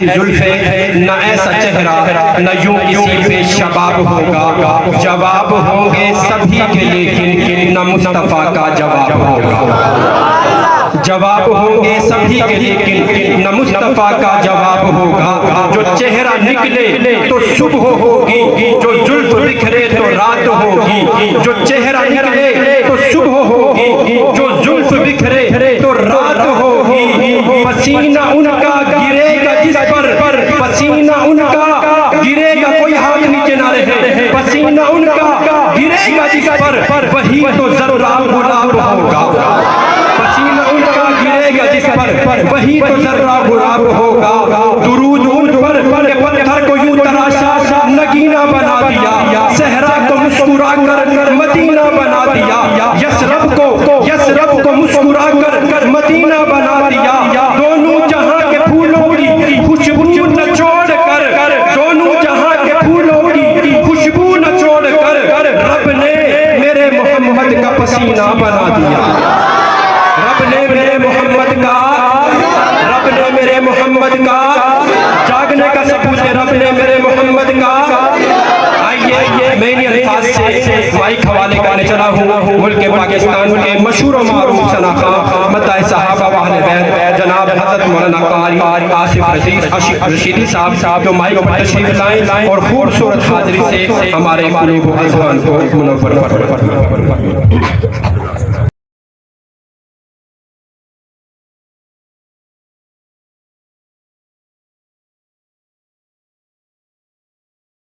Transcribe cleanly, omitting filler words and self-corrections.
زلفیں نہ ایسا چہرہ نہ یوں کسی پہ شباب ہوگا، جواب ہوں گے سبھی کے لیکن نہ مصطفیٰ کا جواب ہوگا، جواب ہوں گے سبھی کے لیکن نہ مصطفیٰ کا جواب ہوگا، جو چہرہ نکلے تو صبح ہوگی، جو زلف بکھرے تو رات ہوگی، جو چہرہ نکلے تو صبح ہوگی، جو زلف بکھرے تو رات ہوگی، پسینہ ان کا گرے گا جس پر، پسینہ ان کا گرے گا، کوئی ہاتھ نیچے نہ رہے، پسینہ ان کا گرے گا جس پر وہی تو ذرہ غلاب ہوگا، پسینہ ان کا گرے گا جس پر وہی تو ذرہ غلاب ہوگا، درود ان پر پتھر کو یوں تراشا نگینہ بنا دیا، صحرا کو مسکرا کر مدینہ بنا دیا، یثرب کو مسکرا کر مدینہ بنا دیا، دونوں جہاں کے پھولوں کی خوشبو نہ چھوڑ کر، دونوں جہاں کے پھولوں کی خوشبو نہ چھوڑ کر، رب نے میرے محمد کا پسینہ بنا دیا، رب نے میرے محمد کا، رب نے میرے محمد کا، جاگنے کا ثبوت ہے رب نے میرے محمد کا۔ آئیے میں انہی الفاظ سے مائک حوالے کرنے چلا ہوں ملک پاکستان کے مشہور و معروف شناخواں مداح صحابہ و اہل بیت جناب حضرت مولانا قاری آصف رشیدی صاحب جو مائک پر تشریف لائیں اور خوبصورت حاضری سے ہمارے قلوب و اذہان کو منور فرمائیں۔